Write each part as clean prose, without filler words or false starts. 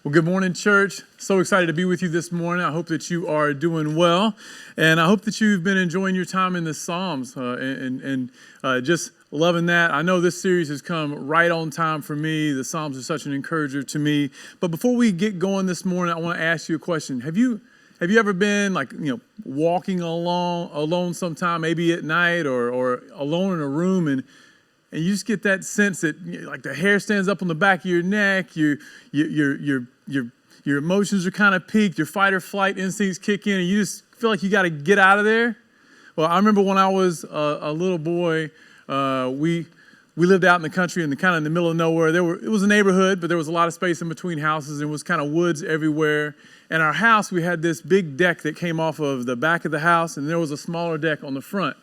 Well, good morning, church. So excited to be with you this morning. I hope that you are doing well, and I hope that you've been enjoying your time in the Psalms and just loving that. I know this series has come right on time for me. The Psalms are such an encourager to me. But before we get going this morning, I want to ask you a question. Have you ever been walking alone sometime, maybe at night or alone in a room, and you just get that sense that like the hair stands up on the back of your neck, your emotions are kind of peaked, your fight or flight instincts kick in, and you just feel like you got to get out of there? Well, I remember when I was a little boy, we lived out in the country in the middle of nowhere. It was a neighborhood, but there was a lot of space in between houses, and it was kind of woods everywhere. And our house, we had this big deck that came off of the back of the house, and there was a smaller deck on the front.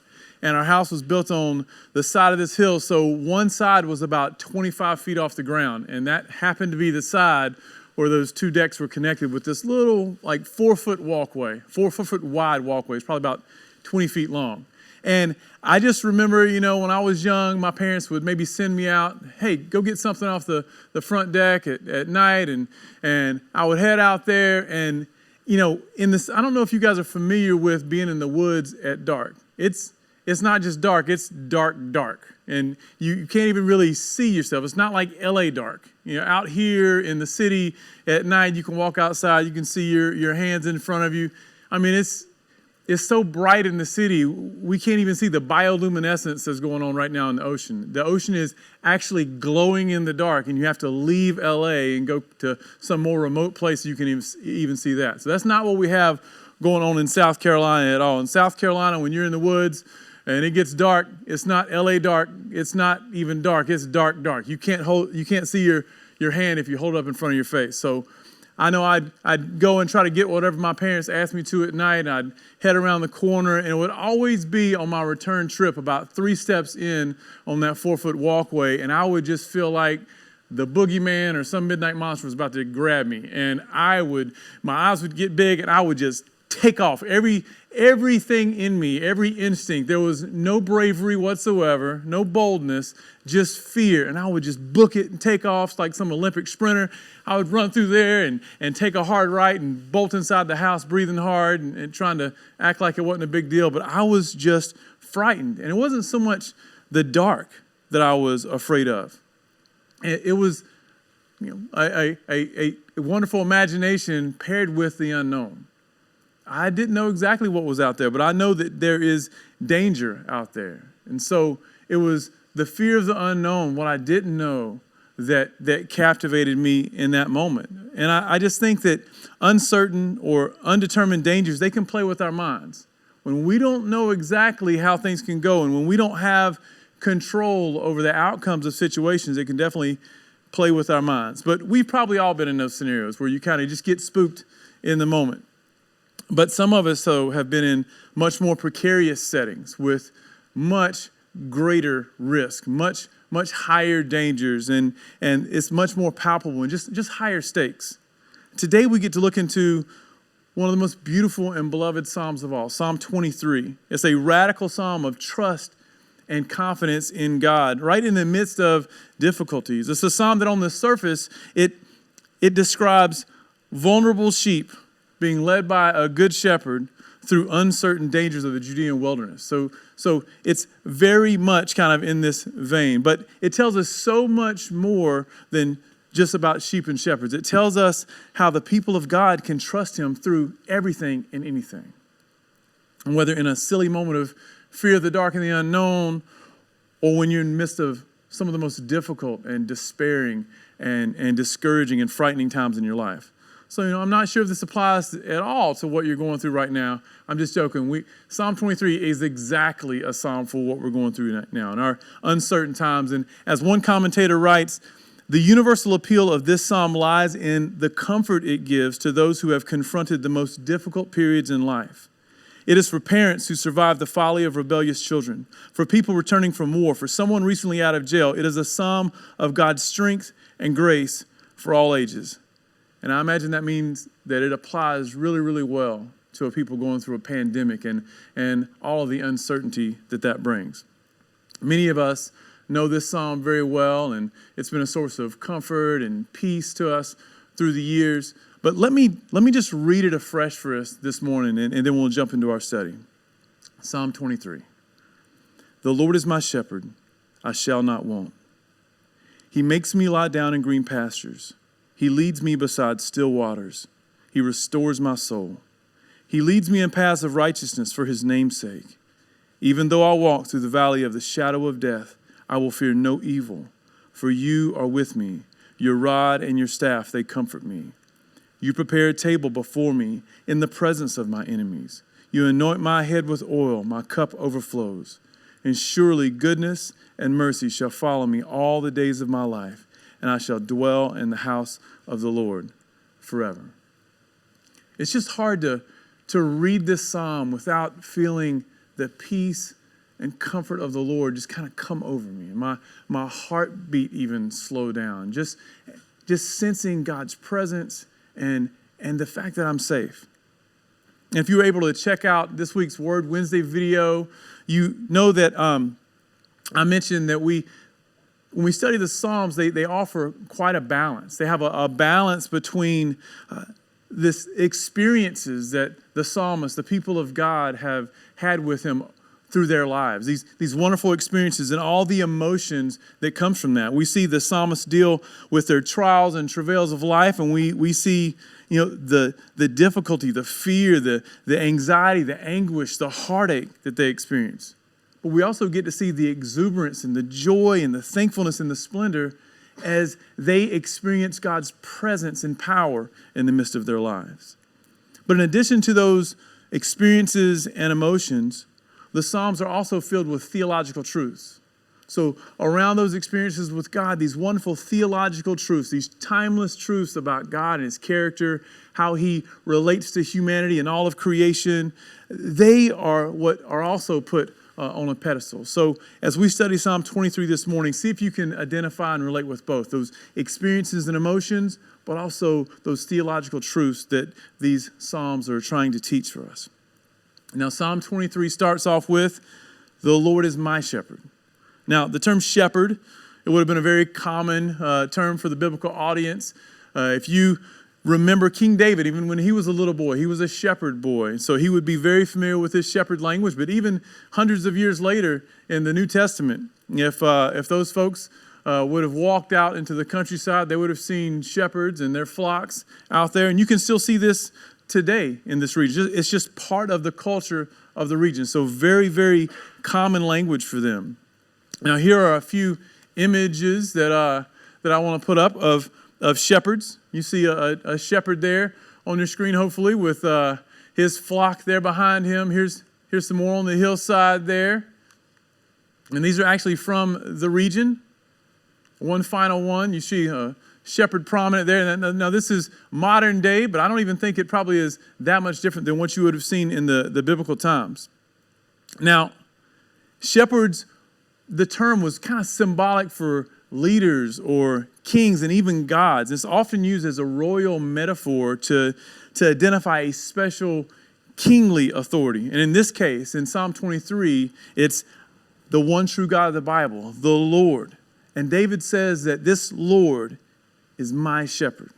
And our house was built on the side of this hill, so one side was about 25 feet off the ground, and that happened to be the side where those two decks were connected with this little 4-foot walkway, 4-foot wide walkway. It's probably about 20 feet long. And I just remember, when I was young, my parents would maybe send me out, hey, go get something off the front deck at night, and I would head out there, and in this, I don't know if you guys are familiar with being in the woods at dark. It's not just dark, it's dark. And you can't even really see yourself. It's not like LA dark. Out here in the city at night, you can walk outside, you can see your hands in front of you. I mean, it's so bright in the city, we can't even see the bioluminescence that's going on right now in the ocean. The ocean is actually glowing in the dark, and you have to leave LA and go to some more remote place so you can even see that. So that's not what we have going on in South Carolina at all. In South Carolina, when you're in the woods, and it gets dark, it's not LA dark, it's not even dark, it's dark. You can't see your hand if you hold it up in front of your face. So I know I'd go and try to get whatever my parents asked me to at night, and I'd head around the corner, and it would always be on my return trip about 3 steps in on that 4-foot walkway, and I would just feel like the boogeyman or some midnight monster was about to grab me, and my eyes would get big, and I would just take off. Everything in me, every instinct, there was no bravery whatsoever, no boldness, just fear. And I would just book it and take off like some Olympic sprinter. I would run through there and take a hard right and bolt inside the house, breathing hard and trying to act like it wasn't a big deal. But I was just frightened. And it wasn't so much the dark that I was afraid of. It was a wonderful imagination paired with the unknown. I didn't know exactly what was out there, but I know that there is danger out there. And so it was the fear of the unknown, what I didn't know, that captivated me in that moment. And I just think that uncertain or undetermined dangers, they can play with our minds. When we don't know exactly how things can go, and when we don't have control over the outcomes of situations, it can definitely play with our minds. But we've probably all been in those scenarios where you kind of just get spooked in the moment. But some of us, though, have been in much more precarious settings with much greater risk, much higher dangers, and it's much more palpable and just higher stakes. Today we get to look into one of the most beautiful and beloved Psalms of all, Psalm 23. It's a radical psalm of trust and confidence in God, right in the midst of difficulties. It's a psalm that on the surface, it describes vulnerable sheep being led by a good shepherd through uncertain dangers of the Judean wilderness. So it's very much kind of in this vein, but it tells us so much more than just about sheep and shepherds. It tells us how the people of God can trust him through everything and anything. And whether in a silly moment of fear of the dark and the unknown, or when you're in the midst of some of the most difficult and despairing and discouraging and frightening times in your life. So, I'm not sure if this applies at all to what you're going through right now. I'm just joking. Psalm 23 is exactly a psalm for what we're going through now in our uncertain times. And as one commentator writes, the universal appeal of this psalm lies in the comfort it gives to those who have confronted the most difficult periods in life. It is for parents who survived the folly of rebellious children, for people returning from war, for someone recently out of jail. It is a psalm of God's strength and grace for all ages. And I imagine that means that it applies really, really well to a people going through a pandemic and all of the uncertainty that brings. Many of us know this psalm very well, and it's been a source of comfort and peace to us through the years. But let me just read it afresh for us this morning, and then we'll jump into our study. Psalm 23. The Lord is my shepherd, I shall not want. He makes me lie down in green pastures. He leads me beside still waters. He restores my soul. He leads me in paths of righteousness for his name's sake. Even though I walk through the valley of the shadow of death, I will fear no evil, for you are with me. Your rod and your staff, they comfort me. You prepare a table before me in the presence of my enemies. You anoint my head with oil, my cup overflows. And surely goodness and mercy shall follow me all the days of my life, and I shall dwell in the house of the Lord forever. It's just hard to read this psalm without feeling the peace and comfort of the Lord just kind of come over me. My heartbeat even slow down. Just sensing God's presence and the fact that I'm safe. And if you were able to check out this week's Word Wednesday video, you know that I mentioned that when we study the Psalms, they offer quite a balance. They have a balance between this experiences that the psalmists, the people of God, have had with him through their lives. These wonderful experiences and all the emotions that comes from that. We see the psalmists deal with their trials and travails of life, and we see the difficulty, the fear, the anxiety, the anguish, the heartache that they experience. But we also get to see the exuberance and the joy and the thankfulness and the splendor as they experience God's presence and power in the midst of their lives. But in addition to those experiences and emotions, the Psalms are also filled with theological truths. So around those experiences with God, these wonderful theological truths, these timeless truths about God and his character, how he relates to humanity and all of creation, they are what are also put on a pedestal. So as we study Psalm 23 this morning, see if you can identify and relate with both those experiences and emotions, but also those theological truths that these Psalms are trying to teach for us. Now, Psalm 23 starts off with, the Lord is my shepherd. Now, the term shepherd, it would have been a very common term for the biblical audience. If you remember King David, even when he was a little boy, he was a shepherd boy. So he would be very familiar with this shepherd language. But even hundreds of years later in the New Testament, if those folks would have walked out into the countryside, they would have seen shepherds and their flocks out there. And you can still see this today in this region. It's just part of the culture of the region. So very, very common language for them. Now, here are a few images that I want to put up of shepherds. You see a shepherd there on your screen, hopefully, with his flock there behind him. Here's some more on the hillside there. And these are actually from the region. One final one. You see a shepherd prominent there. Now, this is modern day, but I don't even think it probably is that much different than what you would have seen in the biblical times. Now, shepherds, the term was kind of symbolic for leaders or kings and even gods. It's often used as a royal metaphor to identify a special kingly authority. And in this case, in Psalm 23, it's the one true God of the Bible, the Lord. And David says that this Lord is my shepherd.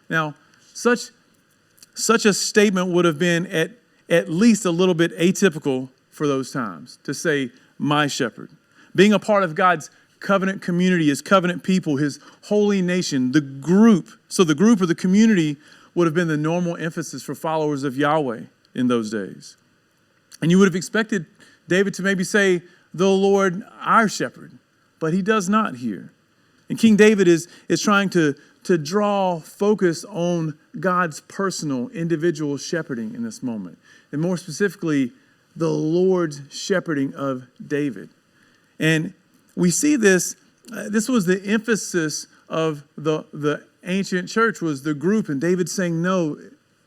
Now, such a statement would have been at least a little bit atypical for those times, to say, my shepherd. Being a part of God's covenant community, his covenant people, his holy nation, the group. So the group or the community would have been the normal emphasis for followers of Yahweh in those days. And you would have expected David to maybe say, the Lord, our shepherd. But he does not here. And King David is trying to draw focus on God's personal, individual shepherding in this moment. And more specifically, the Lord's shepherding of David. And we see this was the emphasis of the ancient church, was the group, and David saying, no,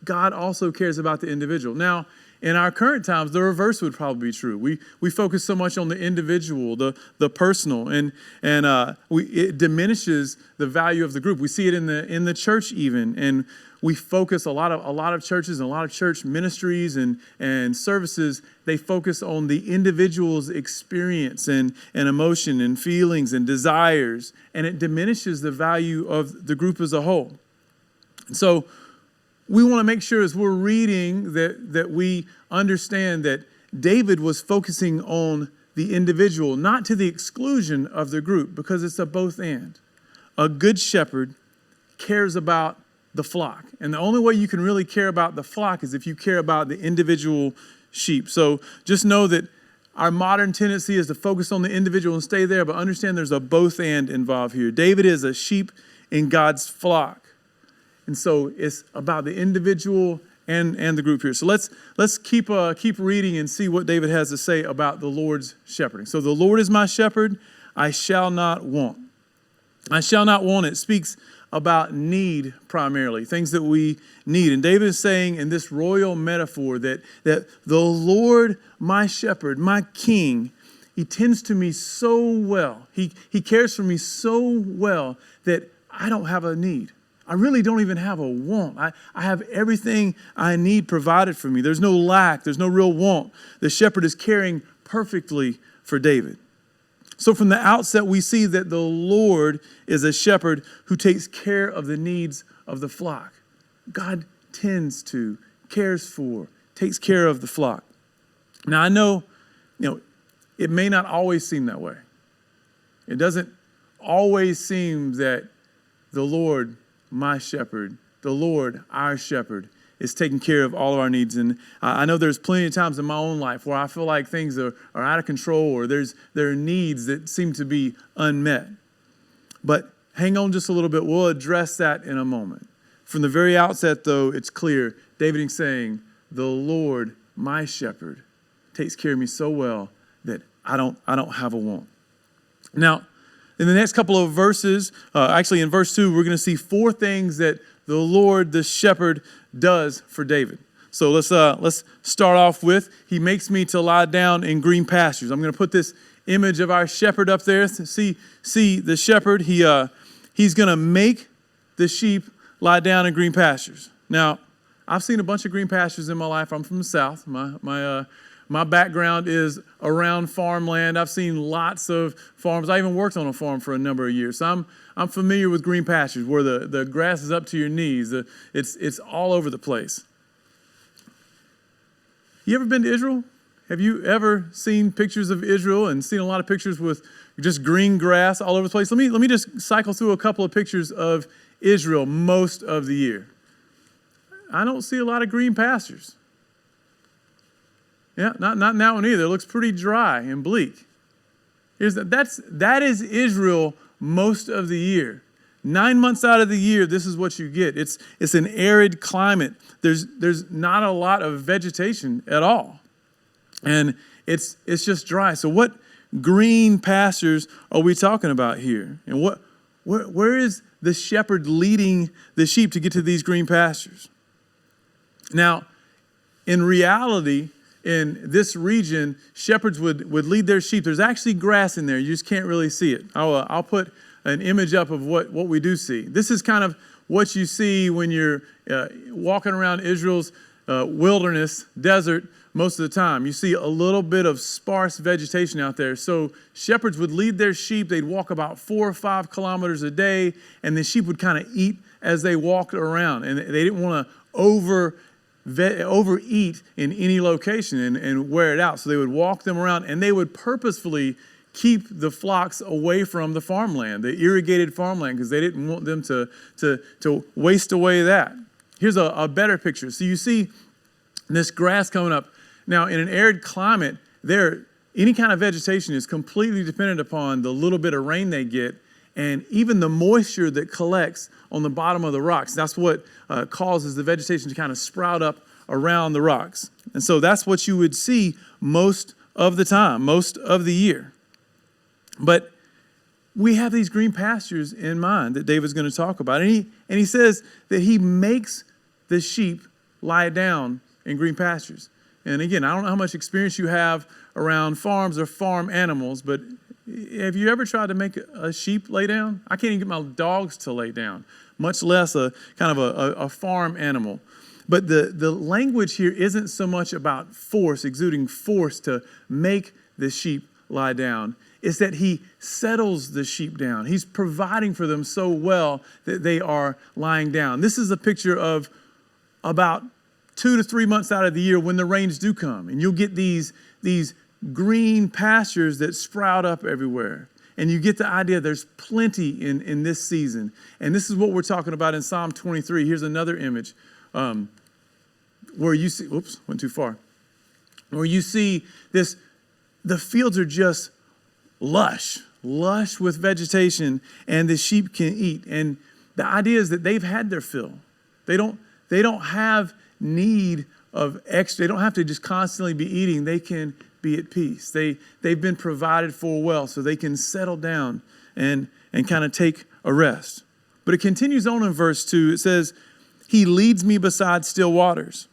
God also cares about the individual. Now, in our current times, the reverse would probably be true. We focus so much on the individual, the personal, and it diminishes the value of the group. We see it in the church even, and we focus a lot of churches and a lot of church ministries and services. They focus on the individual's experience and emotion and feelings and desires, and it diminishes the value of the group as a whole. So we want to make sure as we're reading that we understand that David was focusing on the individual, not to the exclusion of the group, because it's a both and. A good shepherd cares about the flock. And the only way you can really care about the flock is if you care about the individual sheep. So just know that our modern tendency is to focus on the individual and stay there, but understand there's a both and involved here. David is a sheep in God's flock. And so it's about the individual and the group here. So let's keep reading and see what David has to say about the Lord's shepherding. So the Lord is my shepherd, I shall not want. I shall not want. It speaks about need primarily, things that we need. And David is saying in this royal metaphor that the Lord, my shepherd, my king, he tends to me so well. He cares for me so well that I don't have a need. I really don't even have a want. I have everything I need provided for me. There's no lack. There's no real want. The shepherd is caring perfectly for David. So from the outset, we see that the Lord is a shepherd who takes care of the needs of the flock. God tends to, cares for, takes care of the flock. Now, I know, it may not always seem that way. It doesn't always seem that the Lord, my shepherd, the Lord, our shepherd, is taking care of all of our needs. And I know there's plenty of times in my own life where I feel like things are out of control, or there are needs that seem to be unmet. But hang on just a little bit. We'll address that in a moment. From the very outset, though, it's clear. David is saying, the Lord, my shepherd, takes care of me so well that I don't have a want. Now, in the next couple of verses, actually in verse 2, we're going to see 4 things that the Lord, the shepherd, does for David. So let's start off with, he makes me to lie down in green pastures. I'm going to put this image of our shepherd up there. See the shepherd, he's going to make the sheep lie down in green pastures. Now, I've seen a bunch of green pastures in my life. I'm from the South. My background is around farmland. I've seen lots of farms. I even worked on a farm for a number of years. So I'm familiar with green pastures where the grass is up to your knees. It's all over the place. You ever been to Israel? Have you ever seen pictures of Israel and seen a lot of pictures with just green grass all over the place? Let me just cycle through a couple of pictures of Israel most of the year. I don't see a lot of green pastures. Yeah, not in that one either. It looks pretty dry and bleak. That is Israel most of the year. 9 months out of the year, this is what you get. It's an arid climate. There's not a lot of vegetation at all. And it's just dry. So what green pastures are we talking about here? And where is the shepherd leading the sheep to get to these green pastures? Now, in reality, in this region, shepherds would lead their sheep. There's actually grass in there. You just can't really see it. I'll put an image up of what we do see. This is kind of what you see when you're walking around Israel's wilderness, desert, most of the time. You see a little bit of sparse vegetation out there. So shepherds would lead their sheep. They'd walk about 4 or 5 kilometers a day, and the sheep would kind of eat as they walked around. And they didn't want to overeat in any location and wear it out. So they would walk them around, and they would purposefully keep the flocks away from the farmland, the irrigated farmland, because they didn't want them to waste away that. Here's a better picture. So you see this grass coming up. Now, in an arid climate, any kind of vegetation is completely dependent upon the little bit of rain they get and even the moisture that collects on the bottom of the rocks. That's what causes the vegetation to kind of sprout up around the rocks. And so that's what you would see most of the time, most of the year. But we have these green pastures in mind that David's going to talk about. And he says that he makes the sheep lie down in green pastures. And again, I don't know how much experience you have around farms or farm animals, but have you ever tried to make a sheep lay down? I can't even get my dogs to lay down, much less a kind of a farm animal. But the language here isn't so much about force, exuding force to make the sheep lie down. is that he settles the sheep down. He's providing for them so well that they are lying down. This is a picture of about 2 to 3 months out of the year when the rains do come. And you'll get these green pastures that sprout up everywhere. And you get the idea there's plenty in this season. And this is what we're talking about in Psalm 23. Here's another image where you see, oops, went too far. Where you see this, the fields are just lush with vegetation, and the sheep can eat. And the idea is that they've had their fill. They don't have need of extra. They don't have to just constantly be eating. They can be at peace. They've been provided for well, so they can settle down and kind of take a rest. But it continues on in verse 2. It says, he leads me beside still waters.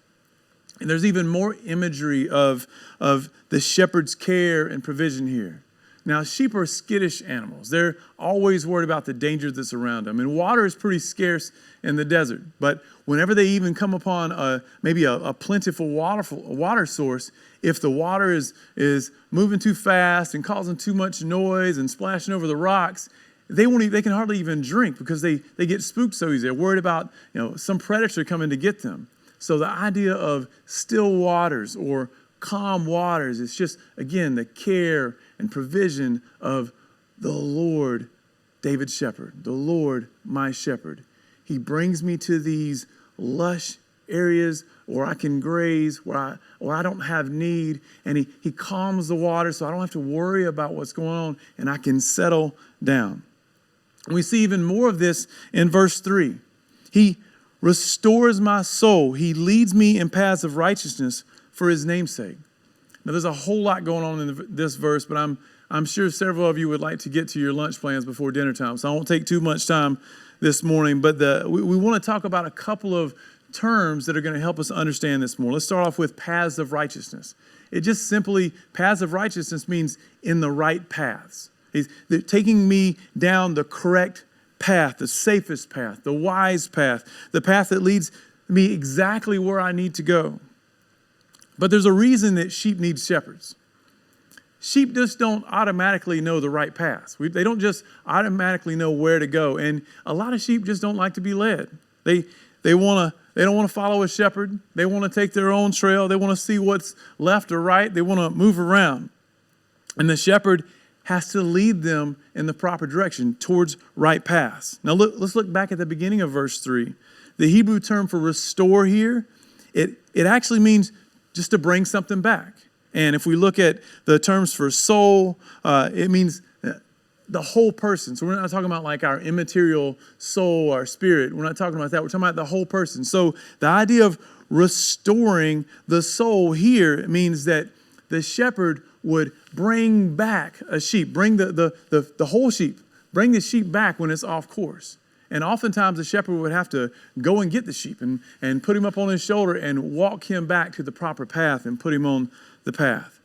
And there's even more imagery of the shepherd's care and provision here. Now, sheep are skittish animals. They're always worried about the danger that's around them. And water is pretty scarce in the desert. But whenever they even come upon maybe a plentiful water source, if the water is moving too fast and causing too much noise and splashing over the rocks, they can hardly even drink because they get spooked so easy. They're worried about some predator coming to get them. So the idea of still waters or calm waters is just, again, the care and provision of the Lord, David's shepherd, the Lord, my shepherd. He brings me to these lush areas where I can graze, where I don't have need, and he calms the water so I don't have to worry about what's going on, and I can settle down. And we see even more of this in verse 3. He restores my soul. He leads me in paths of righteousness for his name's sake. Now, there's a whole lot going on in this verse, but I'm sure several of you would like to get to your lunch plans before dinner time, so I won't take too much time this morning. But we want to talk about a couple of terms that are going to help us understand this more. Let's start off with paths of righteousness. It just simply, paths of righteousness means in the right paths. They're taking me down the correct path, the safest path, the wise path, the path that leads me exactly where I need to go. But there's a reason that sheep need shepherds. Sheep just don't automatically know the right paths. They don't just automatically know where to go. And a lot of sheep just don't like to be led. They don't want to follow a shepherd. They want to take their own trail. They want to see what's left or right. They want to move around. And the shepherd has to lead them in the proper direction towards right paths. Now let's look back at the beginning of verse 3. The Hebrew term for restore here, it actually means just to bring something back. And if we look at the terms for soul, it means the whole person. So we're not talking about like our immaterial soul, our spirit. We're not talking about that. We're talking about the whole person. So the idea of restoring the soul here means that the shepherd would bring back a sheep, bring the whole sheep, bring the sheep back when it's off course. And oftentimes the shepherd would have to go and get the sheep and put him up on his shoulder and walk him back to the proper path and put him on the path.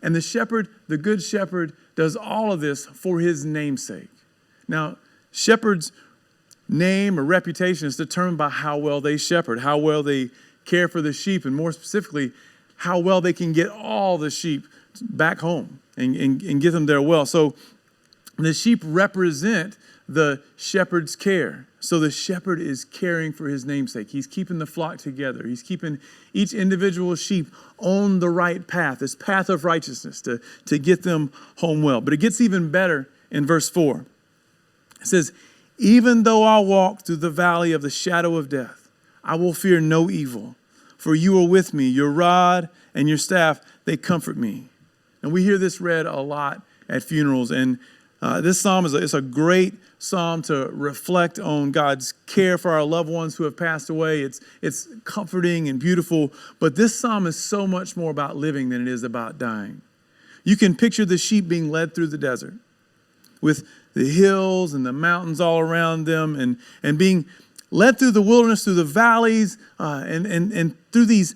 And the shepherd, the good shepherd, does all of this for his namesake. Now, shepherds' name or reputation is determined by how well they shepherd, how well they care for the sheep, and more specifically, how well they can get all the sheep back home and get them there well. So the sheep represent the shepherd's care. So the shepherd is caring for his namesake. He's keeping the flock together. He's keeping each individual sheep on the right path, this path of righteousness to get them home well. But it gets even better in verse 4. It says, even though I walk through the valley of the shadow of death, I will fear no evil, for you are with me. Your rod and your staff, they comfort me. And we hear this read a lot at funerals. And this psalm is a great psalm to reflect on God's care for our loved ones who have passed away. It's comforting and beautiful. But this psalm is so much more about living than it is about dying. You can picture the sheep being led through the desert with the hills and the mountains all around them and being led through the wilderness, through the valleys, and through these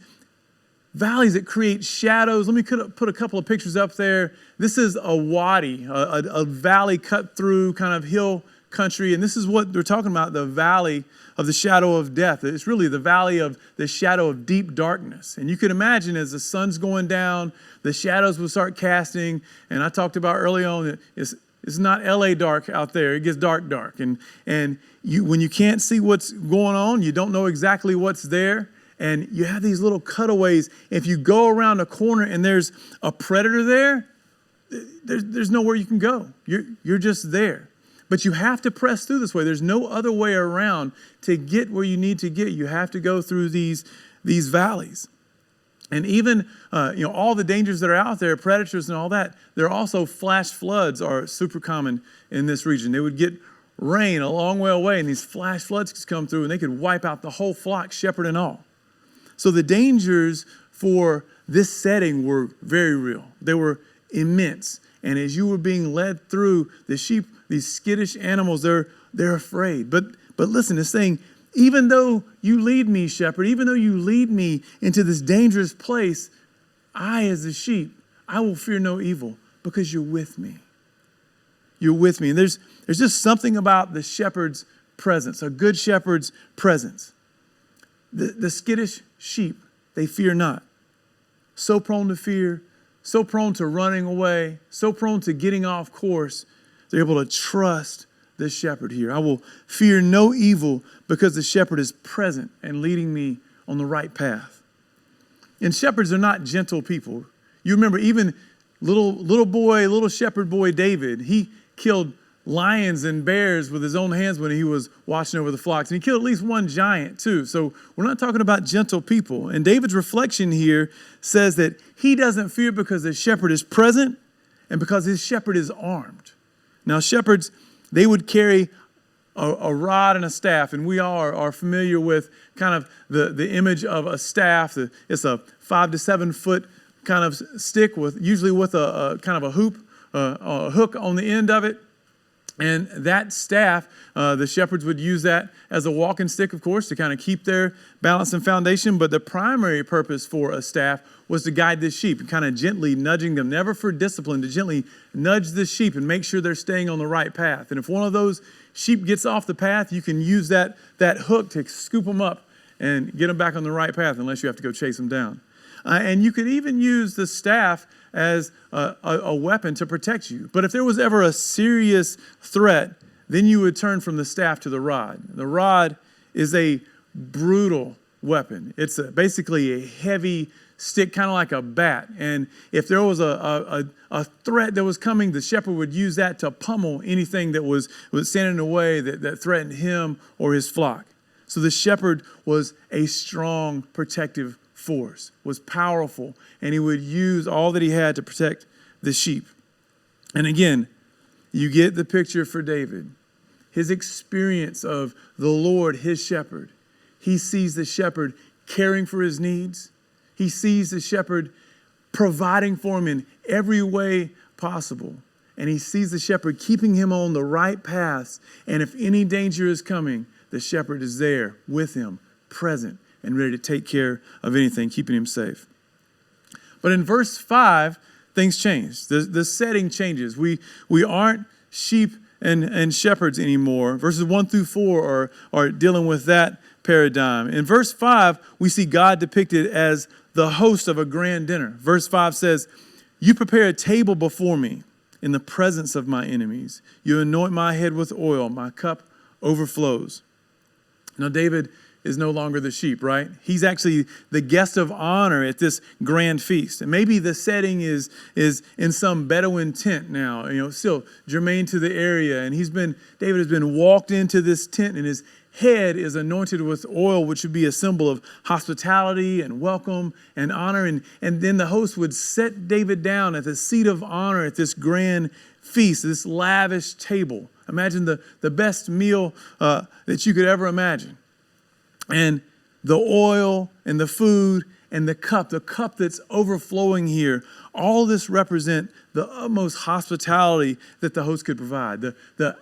valleys that create shadows. Let me put a couple of pictures up there. This is a wadi, a valley cut through, kind of hill country, and this is what they're talking about, the valley of the shadow of death. It's really the valley of the shadow of deep darkness. And you can imagine as the sun's going down, the shadows will start casting. And I talked about early on that it's not LA dark out there. It gets dark. And when you can't see what's going on, you don't know exactly what's there. And you have these little cutaways. If you go around a corner and there's a predator there, there's nowhere you can go. You're just there. But you have to press through this way. There's no other way around to get where you need to get. You have to go through these valleys. And even all the dangers that are out there, predators and all that, there are also flash floods are super common in this region. They would get rain a long way away, and these flash floods could come through, and they could wipe out the whole flock, shepherd and all. So the dangers for this setting were very real. They were immense. And as you were being led through, the sheep, these skittish animals, they're afraid. But listen, it's saying, even though you lead me, shepherd, even though you lead me into this dangerous place, I, as the sheep, I will fear no evil because you're with me. You're with me. And there's just something about the shepherd's presence, a good shepherd's presence. The skittish sheep, they fear not. So prone to fear, so prone to running away, so prone to getting off course. They're able to trust the shepherd here. I will fear no evil because the shepherd is present and leading me on the right path. And shepherds are not gentle people. You remember even little shepherd boy David, he killed lions and bears with his own hands when he was watching over the flocks. And he killed at least one giant too. So we're not talking about gentle people. And David's reflection here says that he doesn't fear because the shepherd is present and because his shepherd is armed. Now shepherds, they would carry a rod and a staff, and we all are familiar with kind of the image of a staff. It's a 5 to 7 foot kind of stick usually with a kind of a hook on the end of it. And that staff, the shepherds would use that as a walking stick, of course, to kind of keep their balance and foundation. But the primary purpose for a staff was to guide the sheep and kind of gently nudging them, never for discipline, to gently nudge the sheep and make sure they're staying on the right path. And if one of those sheep gets off the path, you can use that hook to scoop them up and get them back on the right path, unless you have to go chase them down. And you could even use the staff as a weapon to protect you. But if there was ever a serious threat, then you would turn from the staff to the rod. The rod is a brutal weapon. It's basically a heavy stick, kind of like a bat. And if there was a threat that was coming, the shepherd would use that to pummel anything that was standing in the way that threatened him or his flock. So the shepherd was a strong protective force, was powerful, and he would use all that he had to protect the sheep. And again, you get the picture for David. His experience of the Lord, his shepherd. He sees the shepherd caring for his needs. He sees the shepherd providing for him in every way possible. And he sees the shepherd keeping him on the right paths. And if any danger is coming, the shepherd is there with him, present, and ready to take care of anything, keeping him safe. But in verse 5, things change. The setting changes. We aren't sheep and shepherds anymore. Verses 1 through 4 are dealing with that paradigm. In verse 5, we see God depicted as the host of a grand dinner. Verse 5 says, "You prepare a table before me in the presence of my enemies. You anoint my head with oil. My cup overflows." Now, David is no longer the sheep, right? He's actually the guest of honor at this grand feast. And maybe the setting is in some Bedouin tent now, still germane to the area. And David has been walked into this tent, and his head is anointed with oil, which would be a symbol of hospitality and welcome and honor. And then the host would set David down at the seat of honor at this grand feast, this lavish table. Imagine the best meal that you could ever imagine. And the oil and the food and the cup that's overflowing here, all this represent the utmost hospitality that the host could provide, the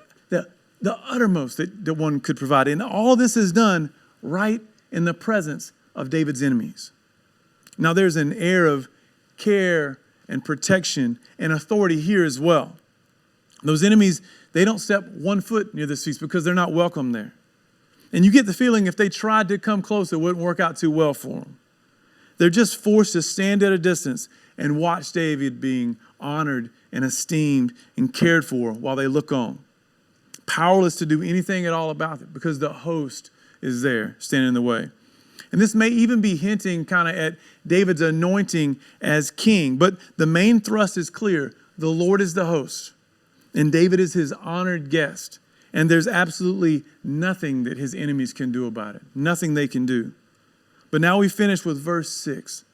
uttermost that one could provide. And all this is done right in the presence of David's enemies. Now there's an air of care and protection and authority here as well. Those enemies, They don't step 1 foot near this feast because they're not welcome there. And you get the feeling if they tried to come close, it wouldn't work out too well for them. They're just forced to stand at a distance and watch David being honored and esteemed and cared for while they look on. Powerless to do anything at all about it because the host is there standing in the way. And this may even be hinting kind of at David's anointing as king. But the main thrust is clear. The Lord is the host, and David is his honored guest. And there's absolutely nothing that his enemies can do about it. Nothing they can do. But now we finish with verse 6.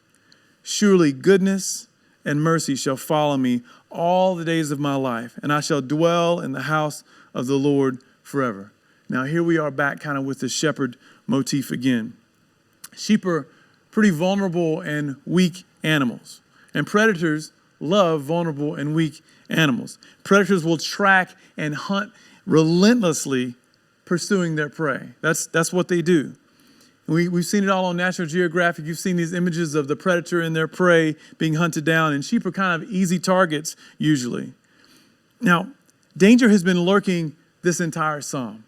Surely goodness and mercy shall follow me all the days of my life, and I shall dwell in the house of the Lord forever. Now here we are back kind of with the shepherd motif again. Sheep are pretty vulnerable and weak animals. And predators love vulnerable and weak animals. Predators will track and hunt relentlessly, pursuing their prey. That's what they do. We've seen it all on National Geographic. You've seen these images of the predator and their prey being hunted down, and sheep are kind of easy targets usually. Now, danger has been lurking this entire psalm.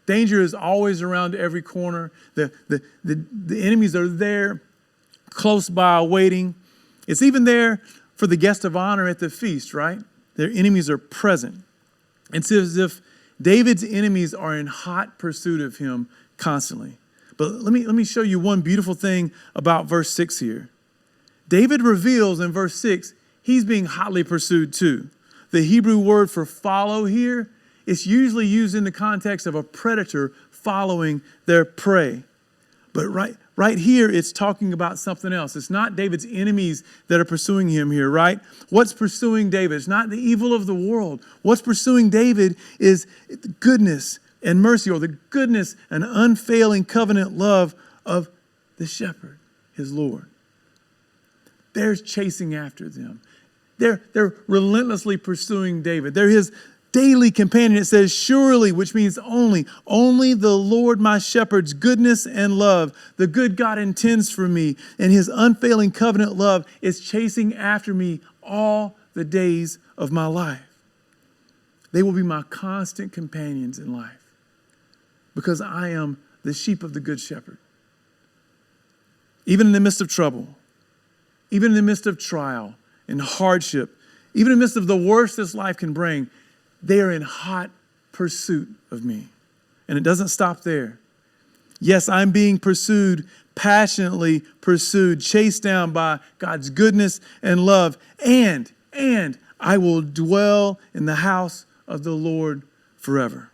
Danger is always around every corner. The enemies are there, close by, waiting. It's even there for the guest of honor at the feast, right? Their enemies are present. It's as if David's enemies are in hot pursuit of him constantly. But let me show you one beautiful thing about verse 6 here. David reveals in verse 6, he's being hotly pursued too. The Hebrew word for follow here, it's usually used in the context of a predator following their prey. But right here, it's talking about something else. It's not David's enemies that are pursuing him here, right? What's pursuing David? It's not the evil of the world. What's pursuing David is goodness and mercy, or the goodness and unfailing covenant love of the shepherd, his Lord. They're chasing after them. They're relentlessly pursuing David. They're his daily companion. It says surely, which means only the Lord my shepherd's goodness and love, the good God intends for me, and his unfailing covenant love is chasing after me all the days of my life. They will be my constant companions in life because I am the sheep of the good shepherd. Even in the midst of trouble, even in the midst of trial and hardship, even in the midst of the worst this life can bring, they are in hot pursuit of me. And it doesn't stop there. Yes, I'm being pursued, passionately pursued, chased down by God's goodness and love. And I will dwell in the house of the Lord forever.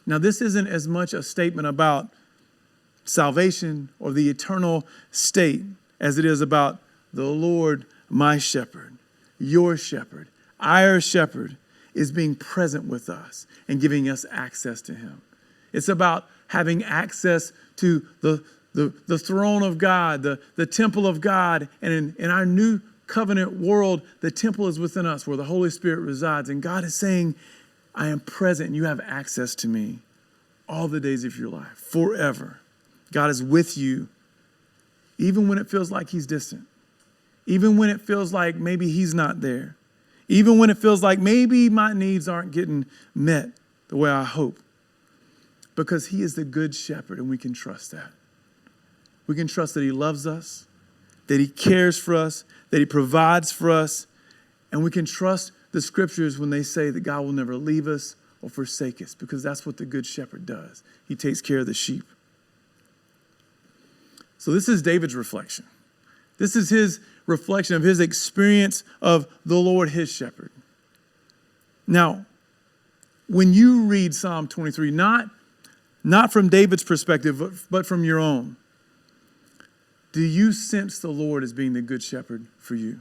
Now, this isn't as much a statement about salvation or the eternal state as it is about the Lord, my shepherd, your shepherd, our shepherd, is being present with us and giving us access to him. It's about having access to the throne of God, the temple of God. And in our new covenant world, the temple is within us where the Holy Spirit resides. And God is saying, I am present and you have access to me all the days of your life, forever. God is with you, even when it feels like he's distant, even when it feels like maybe he's not there. Even when it feels like maybe my needs aren't getting met the way I hope. Because he is the good shepherd and we can trust that. We can trust that he loves us, that he cares for us, that he provides for us. And we can trust the scriptures when they say that God will never leave us or forsake us, because that's what the good shepherd does. He takes care of the sheep. So this is David's reflection. This is his reflection of his experience of the Lord, his shepherd. Now, when you read Psalm 23, not from David's perspective, but from your own, do you sense the Lord as being the good shepherd for you?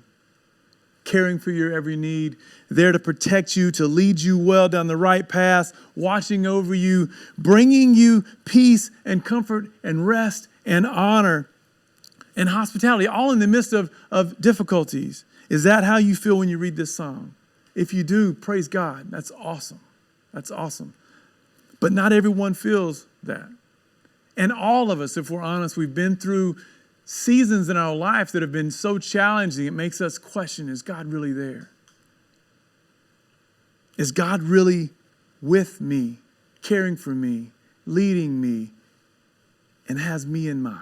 Caring for your every need, there to protect you, to lead you well down the right path, watching over you, bringing you peace and comfort and rest and honor and hospitality, all in the midst of difficulties. Is that how you feel when you read this psalm? If you do, praise God. That's awesome. That's awesome. But not everyone feels that. And all of us, if we're honest, we've been through seasons in our life that have been so challenging, it makes us question, is God really there? Is God really with me, caring for me, leading me, and has me in mind?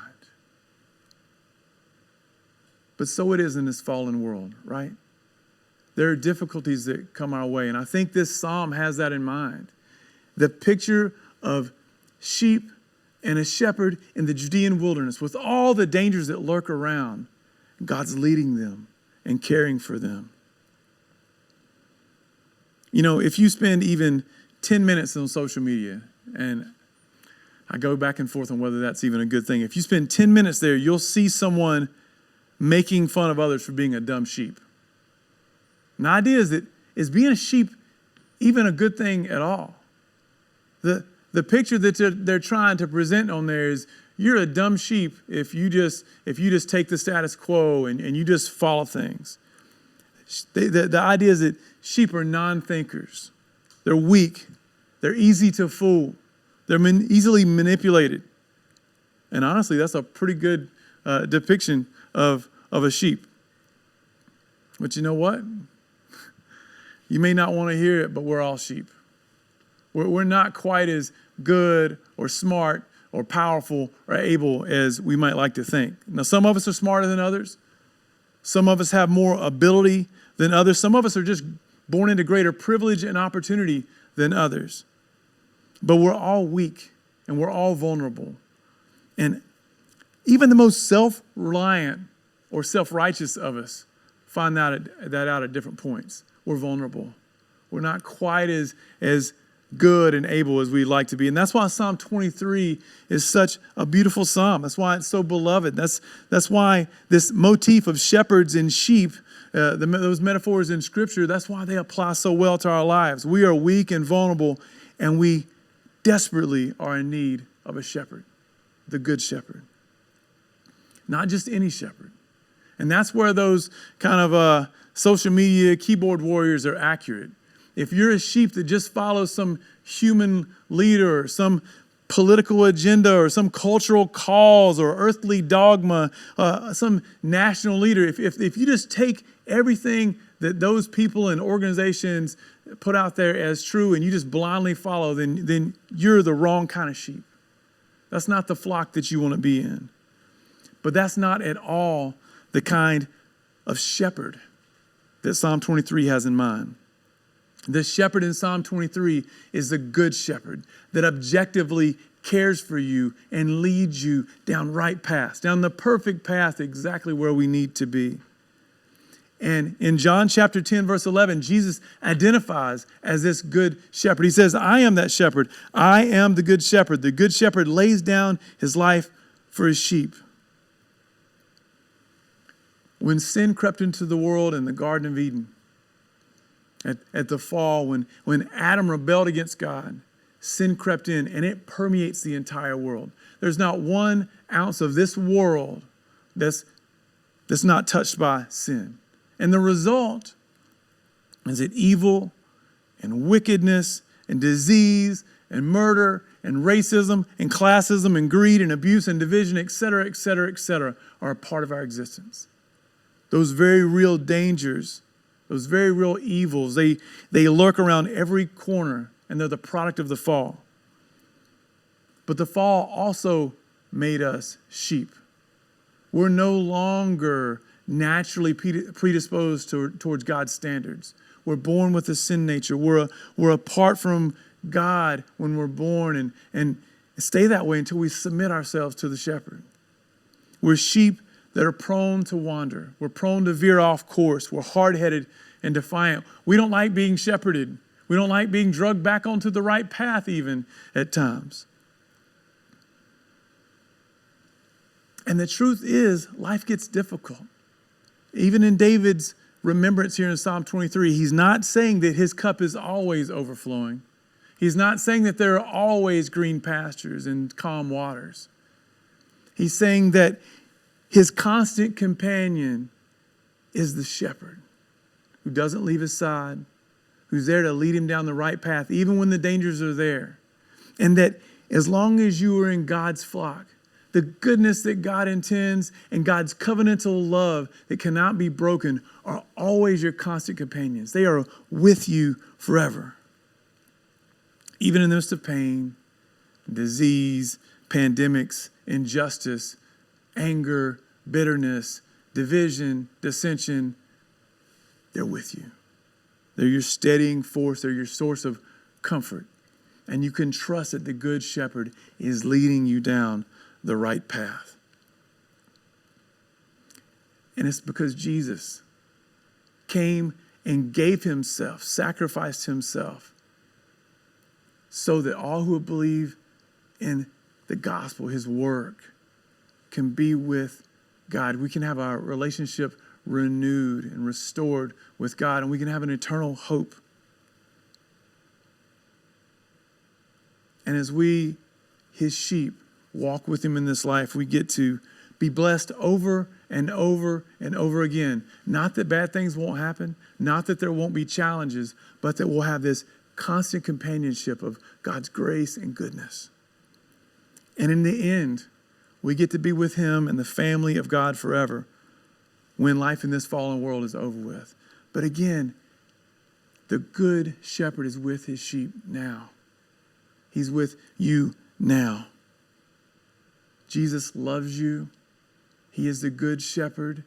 But so it is in this fallen world, right? There are difficulties that come our way, and I think this psalm has that in mind. The picture of sheep and a shepherd in the Judean wilderness with all the dangers that lurk around. God's leading them and caring for them. You know, if you spend even 10 minutes on social media, and I go back and forth on whether that's even a good thing. If you spend 10 minutes there, you'll see someone making fun of others for being a dumb sheep. And the idea is that, is being a sheep even a good thing at all? The picture that they're trying to present on there is you're a dumb sheep if you just take the status quo and you just follow things. The idea is that sheep are non-thinkers. They're weak. They're easy to fool. They're easily manipulated. And honestly, that's a pretty good depiction of a sheep. But you know what? You may not want to hear it, but we're all sheep. We're not quite as good or smart or powerful or able as we might like to think. Now, some of us are smarter than others. Some of us have more ability than others. Some of us are just born into greater privilege and opportunity than others. But we're all weak and we're all vulnerable. And even the most self-reliant or self-righteous of us find that out at different points. We're vulnerable. We're not quite as good and able as we'd like to be. And that's why Psalm 23 is such a beautiful psalm. That's why it's so beloved. That's why this motif of shepherds and sheep, those metaphors in Scripture, that's why they apply so well to our lives. We are weak and vulnerable, and we desperately are in need of a shepherd, the good shepherd. Not just any shepherd. And that's where those kind of social media keyboard warriors are accurate. If you're a sheep that just follows some human leader or some political agenda or some cultural cause or earthly dogma, some national leader, if you just take everything that those people and organizations put out there as true and you just blindly follow, then you're the wrong kind of sheep. That's not the flock that you want to be in. But that's not at all the kind of shepherd that Psalm 23 has in mind. The shepherd in Psalm 23 is the good shepherd that objectively cares for you and leads you down right paths, down the perfect path exactly where we need to be. And in John chapter 10, verse 11, Jesus identifies as this good shepherd. He says, I am that shepherd. I am the good shepherd. The good shepherd lays down his life for his sheep. When sin crept into the world in the Garden of Eden, at the fall, when Adam rebelled against God, sin crept in and it permeates the entire world. There's not 1 ounce of this world that's not touched by sin. And the result is that evil and wickedness and disease and murder and racism and classism and greed and abuse and division, et cetera, are a part of our existence. Those very real dangers, those very real evils, they lurk around every corner, and they're the product of the fall. But the fall also made us sheep. We're no longer naturally predisposed towards God's standards. We're born with a sin nature. We're apart from God when we're born and stay that way until we submit ourselves to the shepherd. We're sheep that are prone to wander. We're prone to veer off course. We're hard-headed and defiant. We don't like being shepherded. We don't like being drugged back onto the right path even at times. And the truth is, life gets difficult. Even in David's remembrance here in Psalm 23, he's not saying that his cup is always overflowing. He's not saying that there are always green pastures and calm waters. He's saying that his constant companion is the shepherd who doesn't leave his side, who's there to lead him down the right path, even when the dangers are there. And that as long as you are in God's flock, the goodness that God intends and God's covenantal love that cannot be broken are always your constant companions. They are with you forever. Even in the midst of pain, disease, pandemics, injustice, anger, bitterness, division, dissension, they're with you. They're your steadying force. They're your source of comfort. And you can trust that the Good Shepherd is leading you down the right path. And it's because Jesus came and gave himself, sacrificed himself, so that all who believe in the gospel, his work, can be with God. We can have our relationship renewed and restored with God, and we can have an eternal hope. And as we, his sheep, walk with him in this life, we get to be blessed over and over and over again. Not that bad things won't happen, not that there won't be challenges, but that we'll have this constant companionship of God's grace and goodness. And in the end, we get to be with him and the family of God forever when life in this fallen world is over with. But again, the Good Shepherd is with his sheep now. He's with you now. Jesus loves you. He is the Good Shepherd.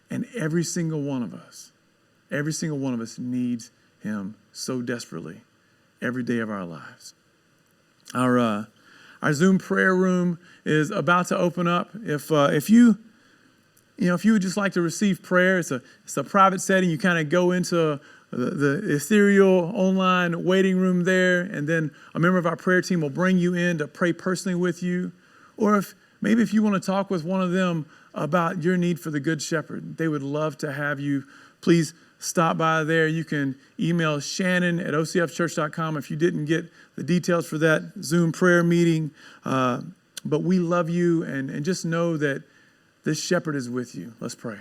And every single one of us needs him so desperately every day of our lives. Our Zoom prayer room is about to open up. If you would just like to receive prayer, it's a private setting. You kind of go into the ethereal online waiting room there, and then a member of our prayer team will bring you in to pray personally with you. Or if you want to talk with one of them about your need for the Good Shepherd, they would love to have you. Please stop by there. You can email Shannon@ocfchurch.com if you didn't get the details for that Zoom prayer meeting. But we love you, and just know that this shepherd is with you. Let's pray.